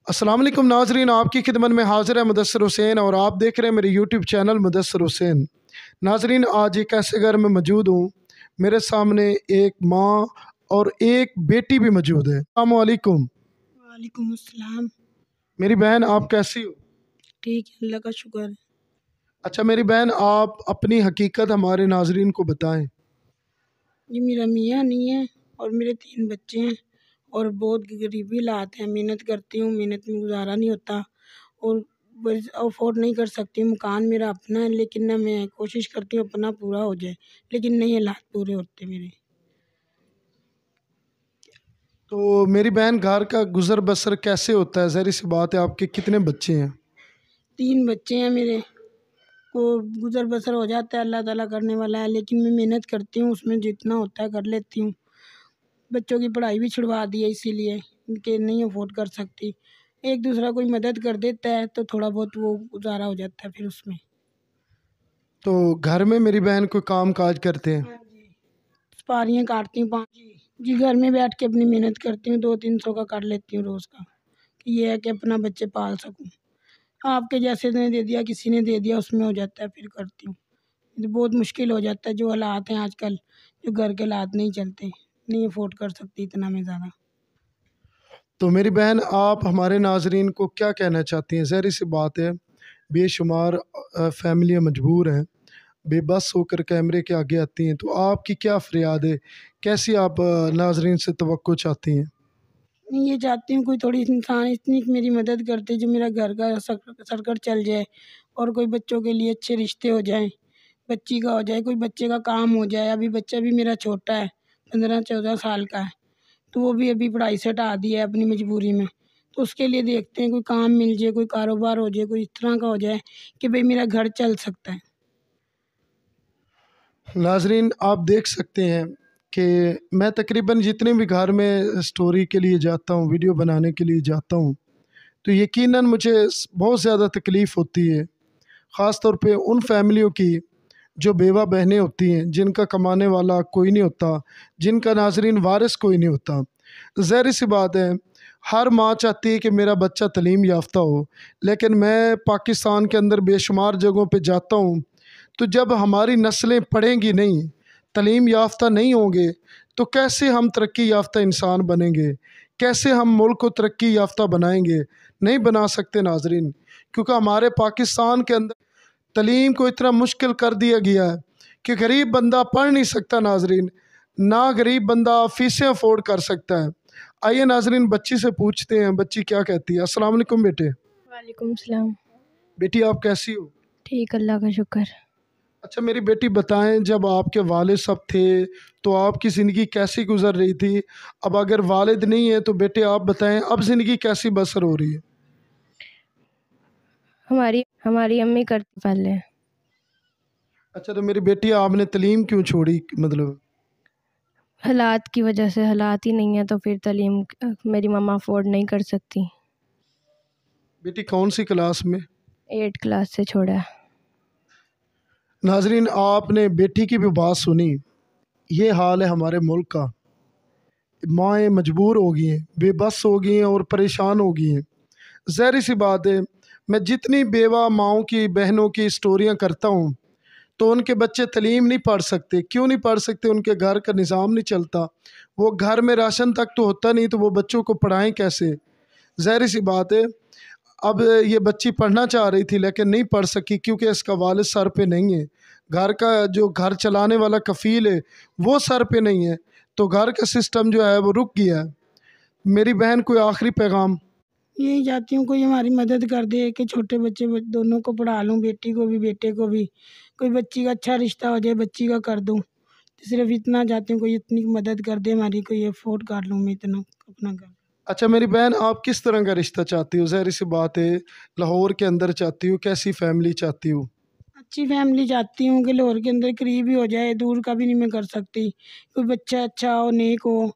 अस्सलाम वालेकुम नाजरीन, आपकी खिदमत में हाजिर है मुदस्सिर हुसैन और आप देख रहे हैं मेरे यूट्यूब चैनल मुदस्सिर हुसैन। नाजरीन, आज एक ऐसे घर में मौजूद हूँ, मेरे सामने एक माँ और एक बेटी भी मौजूद है। अस्सलाम वालेकुम। वालेकुम अस्सलाम। मेरी बहन, आप कैसी हो? ठीक है, अल्लाह का शुक्र है। अच्छा मेरी बहन, आप अपनी हकीकत हमारे नाजरीन को बताएं। ये मेरा मियाँ नहीं है और मेरे 3 बच्चे हैं और बहुत गरीबी हालात हैं। मेहनत करती हूँ, मेहनत में गुजारा नहीं होता और बस अफोर्ड नहीं कर सकती। मकान मेरा अपना है लेकिन ना मैं कोशिश करती हूँ अपना पूरा हो जाए, लेकिन नहीं हालात पूरे होते मेरे। तो मेरी बहन, घर का गुजर बसर कैसे होता है? ज़ाहिर सी बात है, आपके कितने बच्चे हैं? 3 बच्चे हैं मेरे, वो गुजर बसर हो जाता है, अल्लाह ताला करने वाला है। लेकिन मैं मेहनत करती हूँ, उसमें जितना होता है कर लेती हूँ। बच्चों की पढ़ाई भी छुड़वा दी है इसीलिए कि नहीं अफोर्ड कर सकती। एक दूसरा कोई मदद कर देता है तो थोड़ा बहुत वो गुजारा हो जाता है फिर उसमें। तो घर में मेरी बहन कोई काम काज करते हैं? हाँ जी, सुपारियाँ काटती हूँ 5 जी, घर में बैठ के अपनी मेहनत करती हूँ, 200-300 का कर लेती हूँ रोज़ का, कि ये है कि अपना बच्चे पाल सकूँ। आपके जैसे ने दे दिया, किसी ने दे दिया, उसमें हो जाता है फिर करती हूँ। ये तो बहुत मुश्किल हो जाता है, जो हालात हैं आजकल, जो घर के हालात नहीं चलते, नहीं अफोर्ड कर सकती इतना मैं ज़्यादा। तो मेरी बहन, आप हमारे नाजरीन को क्या कहना चाहती हैं? ज़ाहिर सी बात है, बेशुमार फैमिलियाँ मजबूर हैं, बेबस होकर कैमरे के आगे आती हैं, तो आपकी क्या फ़रियाद है? कैसी आप नाजरीन से तवक्को चाहती हैं? मैं ये चाहती हूँ कोई थोड़ी इंसान इतनी मेरी मदद कर दे जो मेरा घर का सर्कल चल जाए और कोई बच्चों के लिए अच्छे रिश्ते हो जाएँ, बच्ची का हो जाए, कोई बच्चे का काम हो जाए। अभी बच्चा भी मेरा छोटा है, 15-14 साल का है, तो वो भी अभी पढ़ाई से हटा दिया है अपनी मजबूरी में। तो उसके लिए देखते हैं कोई काम मिल जाए, कोई कारोबार हो जाए, कोई इस तरह का हो जाए कि भई मेरा घर चल सकता है। नाजरीन, आप देख सकते हैं कि मैं तकरीबन जितने भी घर में स्टोरी के लिए जाता हूँ, वीडियो बनाने के लिए जाता हूँ, तो यकीनन मुझे बहुत ज़्यादा तकलीफ़ होती है, ख़ास तौर पे उन फैमिलियों की जो बेवा बहनें होती हैं, जिनका कमाने वाला कोई नहीं होता, जिनका नाज़रीन वारिस कोई नहीं होता। ज़ाहिर-सी बात है, हर माँ चाहती है कि मेरा बच्चा तलीम याफ़्ता हो, लेकिन मैं पाकिस्तान के अंदर बेशुमार जगहों पे जाता हूँ, तो जब हमारी नस्लें पढ़ेंगी नहीं, तलीम याफ़्ता नहीं होंगे, तो कैसे हम तरक्की याफ़्ता इंसान बनेंगे? कैसे हम मुल्क को तरक्की याफ़्ता बनाएँगे? नहीं बना सकते नाज़रीन, क्योंकि हमारे पाकिस्तान के अंदर तलीम को इतना मुश्किल कर दिया गया है कि गरीब बंदा पढ़ नहीं सकता नाजरीन, ना गरीब बंदा फ़ीसें अफोर्ड कर सकता है। आइए नाजरीन, बच्ची से पूछते हैं बच्ची क्या कहती है। अस्सलाम वालेकुम बेटे। वालेकुम सलाम। बेटी, आप कैसी हो? ठीक, अल्लाह का शुक्र। अच्छा मेरी बेटी बताएं, जब आपके वालिद साहब थे तो आपकी ज़िंदगी कैसी गुजर रही थी? अब अगर वालिद नहीं है तो बेटे आप बताएं, अब ज़िंदगी कैसी बसर हो रही है? हमारी हमारी अम्मी करती पहले। अच्छा तो मेरी बेटी, आपने तलीम क्यों छोड़ी? मतलब हालात की वजह से, हालात ही नहीं है तो फिर तालीम मेरी मम्मा अफोर्ड नहीं कर सकती। बेटी कौन सी क्लास में? 8 क्लास से छोड़ा है। नाजरीन, आपने बेटी की भी बात सुनी। ये हाल है हमारे मुल्क का। माएँ मजबूर हो गई हैं, बेबस हो गई हैं और परेशान हो गई हैं। ज़ाहिर सी बात है, मैं जितनी बेवा माँओं की, बहनों की स्टोरियाँ करता हूँ, तो उनके बच्चे तलीम नहीं पढ़ सकते। क्यों नहीं पढ़ सकते? उनके घर का निज़ाम नहीं चलता। वो घर में राशन तक तो होता नहीं, तो वो बच्चों को पढ़ाएँ कैसे? ज़ाहिर सी बात है, अब ये बच्ची पढ़ना चाह रही थी लेकिन नहीं पढ़ सकी, क्योंकि इसका वालिद सर पे नहीं है। घर का जो घर चलाने वाला कफ़ील है, वो सर पे नहीं है, तो घर का सिस्टम जो है वो रुक गया है। मेरी बहन, कोई आखिरी पैगाम? यही चाहती हूँ कोई हमारी मदद कर दे कि छोटे बच्चे दोनों को पढ़ा लूँ, बेटी को भी बेटे को भी। कोई बच्ची का अच्छा रिश्ता हो जाए, बच्ची का कर दूँ। तो सिर्फ़ इतना चाहती हूँ कोई इतनी मदद कर दे हमारी, कोई अफोर्ड कर लूँ मैं इतना अपना घर। अच्छा मेरी बहन, आप किस तरह का रिश्ता चाहती हो? ज़ाहिर सी बात है, लाहौर के अंदर चाहती हो, कैसी फैमिली चाहती हो? अच्छी फैमिली चाहती हूँ कि लाहौर के अंदर करीब ही हो जाए, दूर का भी नहीं मैं कर सकती। कोई बच्चा अच्छा हो, नेक हो,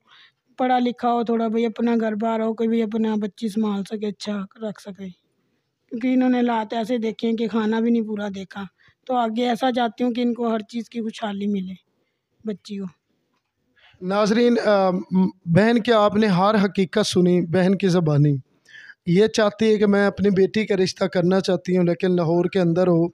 पढ़ा लिखा हो थोड़ा, भई अपना घर-बार हो, कोई भी अपना बच्ची सँभाल सके, अच्छा रख सके। क्योंकि इन्होंने हालात ऐसे देखे हैं कि खाना भी नहीं पूरा देखा। तो आगे ऐसा चाहती हूँ कि इनको हर चीज़ की खुशहाली मिले, बच्ची को। नाजरीन, बहन, क्या आपने हर हकीकत सुनी बहन की ज़बानी? ये चाहती है कि मैं अपनी बेटी का रिश्ता करना चाहती हूँ, लेकिन लाहौर के अंदर हो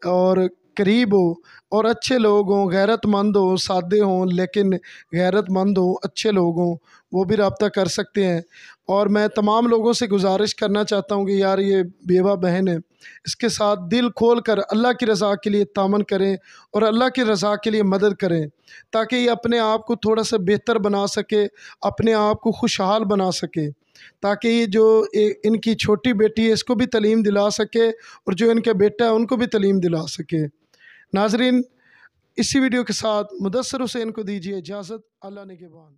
और करीब हो और अच्छे लोग हों, गैरतमंद हों, सादे हों लेकिन गैरतमंद हों, अच्छे लोग हों, वो भी रब्ता कर सकते हैं। और मैं तमाम लोगों से गुजारिश करना चाहता हूँ कि यार ये बेवा बहन है, इसके साथ दिल खोल कर अल्लाह की रज़ा के लिए तामन करें और अल्लाह की रज़ा के लिए मदद करें, ताकि ये अपने आप को थोड़ा सा बेहतर बना सके, अपने आप को खुशहाल बना सके, ताकि ये जो इनकी छोटी बेटी है इसको भी तालीम दिला सके और जो इनका बेटा है उनको भी तालीम दिला सके। नाजरीन, इसी वीडियो के साथ मुदस्सर हुसैन को दीजिए इजाज़त। अल्लाह निगहबान।